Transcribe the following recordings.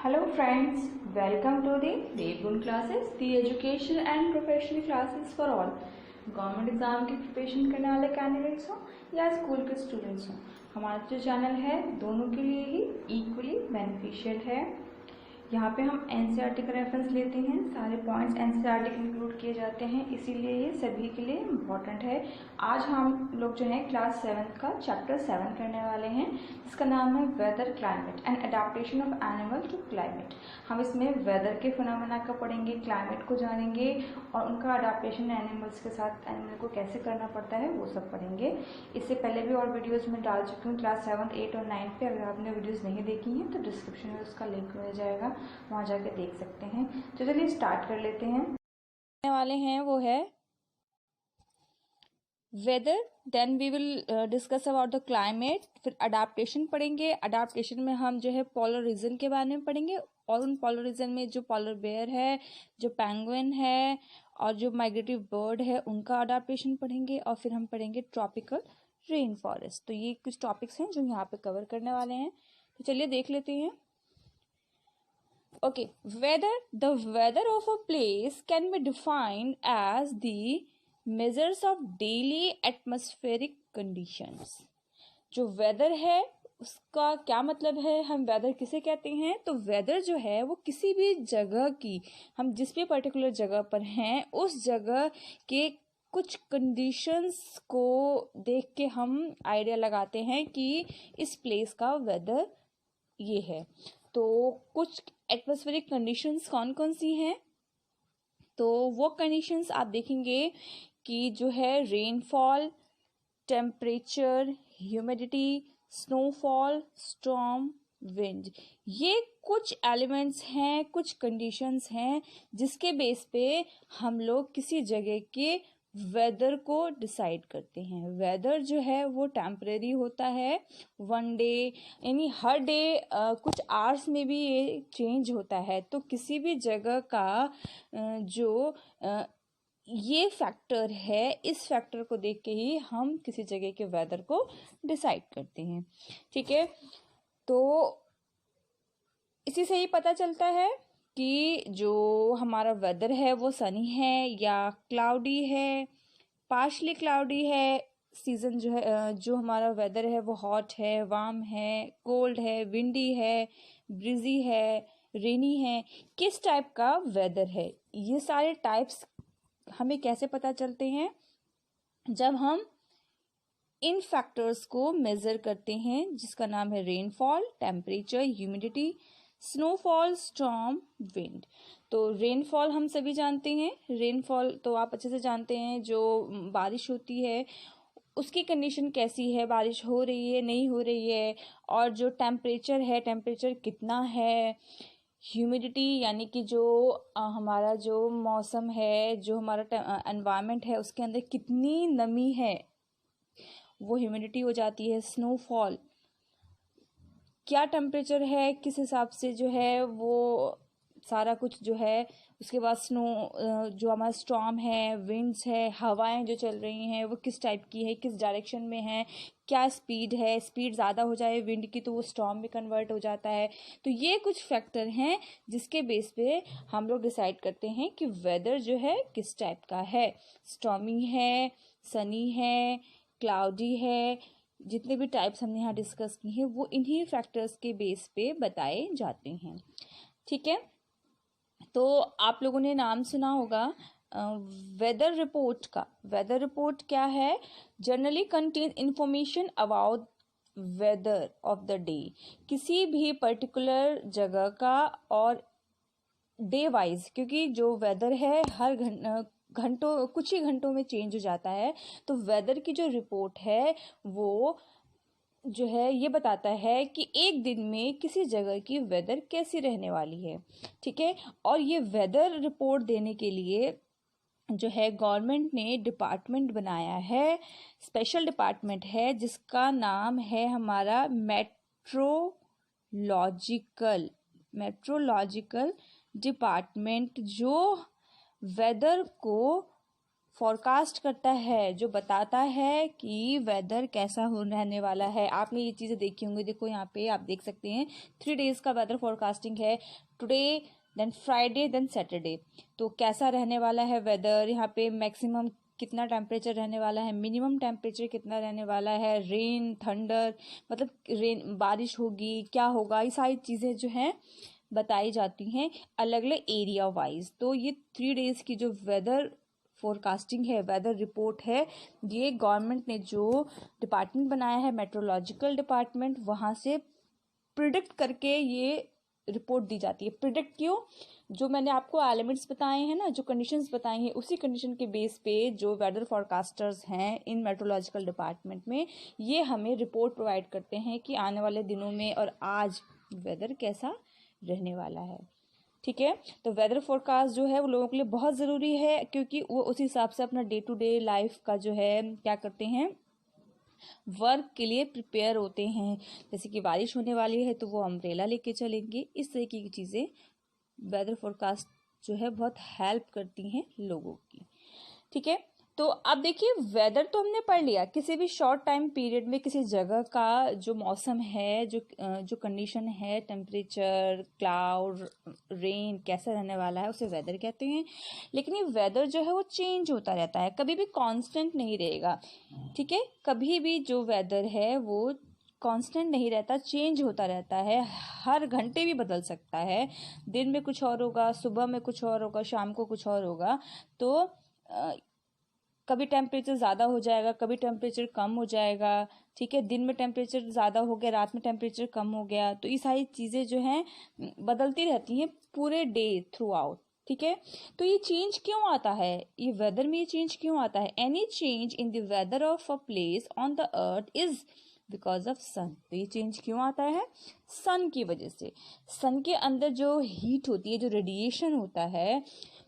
Hello friends, welcome to the Devgun classes, the educational and professional classes for all. Government exam की preparation करने वाले candidates हो या school के students हो, हमारा जो चैनल है दोनों के लिए ही इक्वली बेनिफिशियल है। यहाँ पे हम एनसीईआरटी का रेफरेंस लेते हैं, सारे पॉइंट्स एनसीईआरटी के इंक्लूड किए जाते हैं, इसीलिए ये सभी के लिए इम्पॉर्टेंट है। आज हम लोग जो है क्लास 7 का चैप्टर 7 करने वाले हैं, जिसका नाम है weather climate and adaptation of animal to climate. हम इसमें वेदर के फिनोमेना का पढ़ेंगे, क्लाइमेट को जानेंगे और उनका अडेप्टेशन एनिमल्स के साथ एनिमल को कैसे करना पड़ता है वो सब पढ़ेंगे। इससे पहले भी और वीडियोज़ में डाल चुकी हूँ क्लास 7, 8 और 9 पे। अगर आपने वीडियोज़ नहीं देखी हैं तो डिस्क्रिप्शन में उसका लिंक मिल जाएगा, वहाँ जाके देख सकते हैं। तो चलिए स्टार्ट कर लेते हैं। वाले हैं वो है weather, then we will discuss about the climate, फिर अडाप्टेशन पढ़ेंगे। अडाप्टेशन में हम जो है पोलर रीजन के बारे में पढ़ेंगे और उन पोलर रीजन में जो पोलर बेयर है, जो पेंगुइन है और जो माइग्रेटिव बर्ड है उनका अडाप्टेशन पढ़ेंगे। और फिर हम पढ़ेंगे ट्रॉपिकल रेन फॉरेस्ट। तो ये कुछ टॉपिक्स हैं जो यहाँ पे कवर करने वाले हैं, तो चलिए देख लेते हैं। Okay, the weather of a place can be defined as the measures of daily atmospheric conditions. जो वेदर है उसका क्या मतलब है, हम वेदर किसे कहते हैं? तो वेदर जो है वो किसी भी जगह की, हम जिस भी पर्टिकुलर जगह पर हैं उस जगह के कुछ कंडीशंस को देख के हम आइडिया लगाते हैं कि इस प्लेस का वेदर ये है। तो कुछ एटमॉस्फेरिक कंडीशंस कौन कौन सी हैं? तो वो कंडीशंस आप देखेंगे कि जो है rainfall, temperature, humidity, snowfall, storm, wind, ये कुछ एलिमेंट्स हैं, कुछ कंडीशंस हैं जिसके बेस पे हम लोग किसी जगह के वेदर को डिसाइड करते हैं। वेदर जो है वो टेम्परेरी होता है, वन डे यानी हर डे कुछ आवर्स में भी ये चेंज होता है। तो किसी भी जगह का जो ये फैक्टर है, इस फैक्टर को देख के ही हम किसी जगह के वेदर को डिसाइड करते हैं। ठीक है, तो इसी से ही पता चलता है कि जो हमारा वेदर है वो सनी है या क्लाउडी है, पार्शली क्लाउडी है। सीजन जो है, जो हमारा वेदर है वो हॉट है, वार्म है, कोल्ड है, विंडी है, ब्रिजी है, रेनी है, किस टाइप का वेदर है। ये सारे टाइप्स हमें कैसे पता चलते हैं? जब हम इन फैक्टर्स को मेजर करते हैं, जिसका नाम है rainfall, temperature, humidity, snowfall, storm, wind. तो रेनफॉल हम सभी जानते हैं, रेनफॉल तो आप अच्छे से जानते हैं, जो बारिश होती है उसकी कंडीशन कैसी है, बारिश हो रही है, नहीं हो रही है। और जो टेम्परेचर है, टेम्परेचर कितना है, ह्यूमिडिटी यानी कि जो हमारा जो मौसम है, जो हमारा एनवायरनमेंट है उसके अंदर कितनी नमी है, वो ह्यूमिडिटी हो जाती है। स्नोफॉल, क्या टेम्परेचर है, किस हिसाब से जो है वो सारा कुछ जो है। उसके बाद स्नो, जो हमारा स्टॉर्म है, विंड्स है, हवाएं जो चल रही हैं वो किस टाइप की है, किस डायरेक्शन में है, क्या स्पीड है, स्पीड ज़्यादा हो जाए विंड की तो वो स्टॉर्म में कन्वर्ट हो जाता है। तो ये कुछ फैक्टर हैं जिसके बेस पे हम लोग डिसाइड करते हैं कि वेदर जो है किस टाइप का है, स्टॉर्मी है, सनी है, क्लाउडी है। जितने भी टाइप्स हमने यहाँ डिस्कस की हैं वो इन्हीं फैक्टर्स के बेस पे बताए जाते हैं। ठीक है, तो आप लोगों ने नाम सुना होगा वेदर रिपोर्ट का। वेदर रिपोर्ट क्या है? Generally contain information about whether of the day, किसी भी पर्टिकुलर जगह का और डे वाइज, क्योंकि जो वेदर है हर घंटों कुछ ही घंटों में चेंज हो जाता है। तो वेदर की जो रिपोर्ट है वो जो है ये बताता है कि एक दिन में किसी जगह की वेदर कैसी रहने वाली है। ठीक है, और ये वेदर रिपोर्ट देने के लिए जो है गवर्नमेंट ने डिपार्टमेंट बनाया है, स्पेशल डिपार्टमेंट है जिसका नाम है हमारा मेट्रोलॉजिकल डिपार्टमेंट, जो वेदर को फोरकास्ट करता है, जो बताता है कि वेदर कैसा हो रहने वाला है। आपने ये चीज़ें देखी होंगी, देखो यहाँ पे आप देख सकते हैं 3 डेज का वेदर फोरकास्टिंग है, today then Friday then Saturday. तो कैसा रहने वाला है वेदर, यहाँ पे मैक्सिमम कितना टेम्परेचर रहने वाला है, मिनिमम टेम्परेचर कितना रहने वाला है, रेन थंडर मतलब रेन बारिश होगी क्या होगा, ये सारी चीज़ें जो हैं बताई जाती हैं अलग अलग एरिया वाइज। तो ये 3 डेज की जो वेदर फोरकास्टिंग है, वेदर रिपोर्ट है, ये गवर्नमेंट ने जो डिपार्टमेंट बनाया है मेट्रोलॉजिकल डिपार्टमेंट, वहाँ से प्रिडिक्ट करके ये रिपोर्ट दी जाती है। प्रिडिक्ट क्यों? जो मैंने आपको एलिमेंट्स बताए हैं ना, जो कंडीशंस बताई हैं, उसी कंडीशन के बेस पे जो वेदर फोरकास्टर्स हैं इन मेट्रोलॉजिकल डिपार्टमेंट में, ये हमें रिपोर्ट प्रोवाइड करते हैं कि आने वाले दिनों में और आज वेदर कैसा रहने वाला है। ठीक है, तो वेदर फोरकास्ट जो है वो लोगों के लिए बहुत ज़रूरी है, क्योंकि वो उस हिसाब से अपना डे टू डे लाइफ का जो है क्या करते हैं, वर्क के लिए प्रिपेयर होते हैं। जैसे कि बारिश होने वाली है तो वो अम्ब्रेला लेके चलेंगे। इस तरीके की चीज़ें वेदर फोरकास्ट जो है बहुत हेल्प करती हैं लोगों की। ठीक है, तो अब देखिए वेदर तो हमने पढ़ लिया, किसी भी शॉर्ट टाइम पीरियड में किसी जगह का जो मौसम है, जो कंडीशन है, टेम्परेचर, क्लाउड, रेन कैसा रहने वाला है, उसे वेदर कहते हैं। लेकिन ये वेदर जो है वो चेंज होता रहता है, कभी भी कांस्टेंट नहीं रहेगा। ठीक है, कभी भी जो वेदर है वो कांस्टेंट नहीं रहता, चेंज होता रहता है, हर घंटे भी बदल सकता है। दिन में कुछ और होगा, सुबह में कुछ और होगा, शाम को कुछ और होगा। तो कभी टेम्परेचर ज़्यादा हो जाएगा, कभी टेम्परेचर कम हो जाएगा। ठीक है, दिन में टेम्परेचर ज़्यादा हो गया, रात में टेम्परेचर कम हो गया। तो ये सारी चीज़ें जो हैं बदलती रहती हैं पूरे डे थ्रू आउट। ठीक है, तो ये चेंज क्यों आता है, ये वेदर में ये चेंज क्यों आता है? Any change in the weather of a place on the earth is because of sun. तो ये चेंज क्यों आता है? सन की वजह से। सन के अंदर जो हीट होती है, जो रेडिएशन होता है,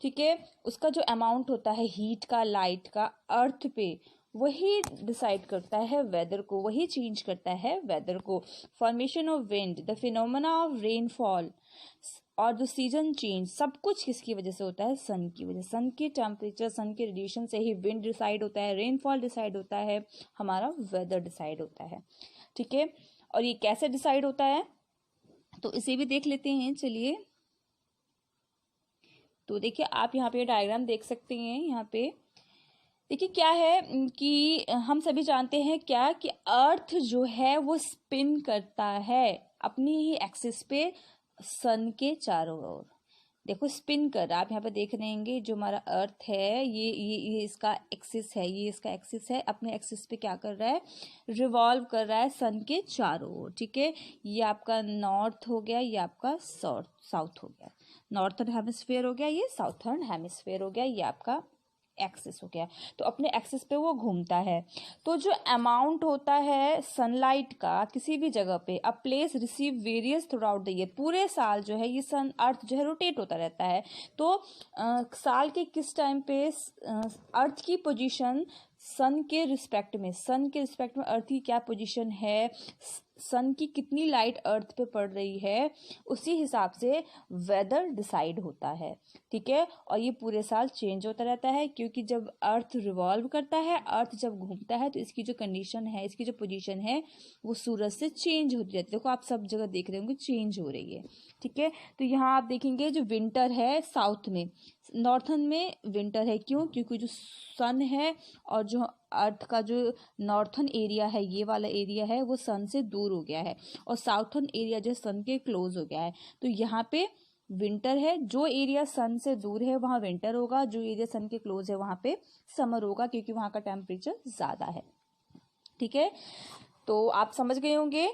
ठीक है, उसका जो अमाउंट होता है हीट का, लाइट का, अर्थ पे, वही डिसाइड करता है वेदर को, वही चेंज करता है वेदर को। Formation of wind, the phenomena of rainfall और द सीजन चेंज, सब कुछ किसकी वजह से होता है? सन की वजह। सन के टेम्परेचर, सन के रेडिएशन से ही विंड डिसाइड होता है, रेनफॉल डिसाइड होता है, हमारा वेदर डिसाइड होता है। ठीक है, और ये कैसे डिसाइड होता है तो इसे भी देख लेते हैं, चलिए। तो देखिए आप यहाँ पे डायग्राम देख सकते हैं। यहाँ पे देखिए क्या है कि हम सभी जानते हैं क्या कि अर्थ जो है वो स्पिन करता है अपनी ही एक्सिस पे सन के चारों ओर। देखो स्पिन कर रहा है, आप यहाँ पे देख रहे हैं जो हमारा अर्थ है ये इसका एक्सिस है, ये इसका एक्सिस है, अपने एक्सिस पे क्या कर रहा है? रिवॉल्व कर रहा है सन के चारों ओर। ठीक है, ये आपका नॉर्थ हो गया, ये आपका साउथ हो गया, नॉर्थर्न हेमिस्फीयर हो गया, ये साउथर्न हेमिस्फीयर हो गया, ये आपका एक्सिस हो गया। तो अपने एक्सिस पे वो घूमता है। तो जो अमाउंट होता है सनलाइट का किसी भी जगह पे, a place receive various through out the year, पूरे साल जो है ये सन अर्थ जो है रोटेट होता रहता है। तो साल के किस टाइम पे अर्थ की पोजीशन सन के रिस्पेक्ट में, सन के रिस्पेक्ट में अर्थ की क्या पोजीशन है, सन की कितनी लाइट अर्थ पे पड़ रही है, उसी हिसाब से वेदर डिसाइड होता है। ठीक है, और ये पूरे साल चेंज होता रहता है, क्योंकि जब अर्थ रिवॉल्व करता है, अर्थ जब घूमता है, तो इसकी जो कंडीशन है, इसकी जो पोजीशन है वो सूरज से चेंज होती रहती है। देखो आप सब जगह देख रहे होंगे चेंज हो रही है। ठीक है, तो यहाँ आप देखेंगे जो विंटर है साउथ में, नॉर्थन में विंटर है। क्यों? क्योंकि जो सन है और जो अर्थ का जो नॉर्थन एरिया है, ये वाला एरिया है, वो सन से दूर हो गया है, और साउथर्न एरिया जो सन के क्लोज हो गया है। तो यहाँ पे विंटर है, जो एरिया सन से दूर है वहाँ विंटर होगा, जो एरिया सन के क्लोज है वहाँ पे समर होगा, क्योंकि वहाँ का टेम्परेचर ज़्यादा है। ठीक है, तो आप समझ गए होंगे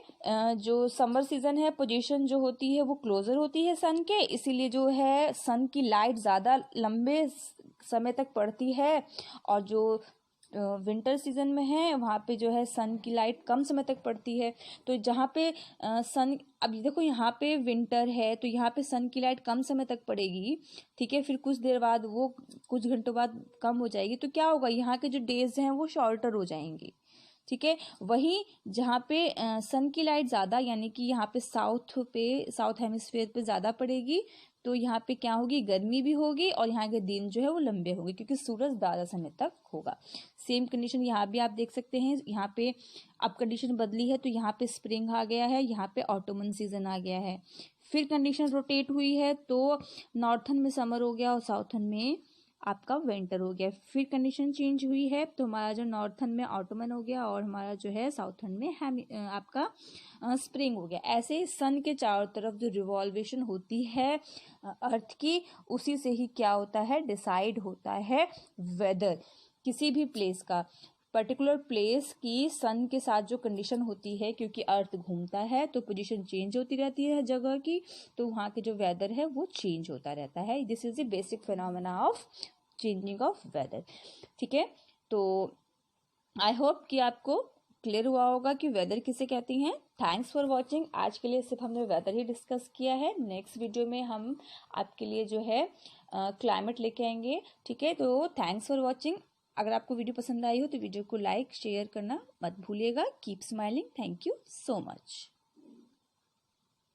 जो समर सीजन है पोजीशन जो होती है वो क्लोजर होती है सन के, इसीलिए जो है सन की लाइट ज़्यादा लंबे समय तक पड़ती है, और जो विंटर सीजन में है वहाँ पे जो है सन की लाइट कम समय तक पड़ती है। तो जहाँ पे सन, अब देखो यहाँ पे विंटर है तो यहाँ पे सन की लाइट कम समय तक पड़ेगी। ठीक है, फिर कुछ देर बाद वो कुछ घंटों बाद कम हो जाएगी, तो क्या होगा, यहाँ के जो डेज हैं वो शॉर्टर हो जाएंगे। ठीक है। वहीं जहाँ पे सन की लाइट ज़्यादा यानी कि यहाँ पे साउथ हेमिस्फीयर पे ज़्यादा पड़ेगी, तो यहाँ पे क्या होगी, गर्मी भी होगी और यहाँ के दिन जो है वो लंबे होंगे क्योंकि सूरज ज़्यादा समय तक होगा। सेम कंडीशन यहाँ भी आप देख सकते हैं। यहाँ पे अब कंडीशन बदली है, तो यहाँ पे स्प्रिंग आ गया है, यहाँ पे ऑटोमन सीजन आ गया है। फिर कंडीशन रोटेट हुई है, तो नॉर्थन में समर हो गया और साउथन में आपका विंटर हो गया। फिर कंडीशन चेंज हुई है, तो हमारा जो नॉर्थन में ऑटोमन हो गया और हमारा जो है साउथन में आपका स्प्रिंग हो गया। ऐसे ही सन के चारों तरफ जो रिवॉल्वेशन होती है अर्थ की, उसी से ही क्या होता है, डिसाइड होता है वेदर किसी भी प्लेस का। पर्टिकुलर प्लेस की सन के साथ जो कंडीशन होती है, क्योंकि अर्थ घूमता है तो पोजीशन चेंज होती रहती है जगह की, तो वहाँ के जो वेदर है वो चेंज होता रहता है। This is the basic phenomena of changing of weather. ठीक है, तो आई होप कि आपको क्लियर हुआ होगा कि वेदर किसे कहती हैं। Thanks for watching. आज के लिए सिर्फ हमने वेदर ही डिस्कस किया है। नेक्स्ट वीडियो में हम आपके लिए जो है क्लाइमेट लेके आएंगे। ठीक है, तो थैंक्स फॉर वॉचिंग। अगर आपको वीडियो पसंद आई हो तो वीडियो को लाइक शेयर करना मत भूलिएगा। Keep smiling. Thank you so much.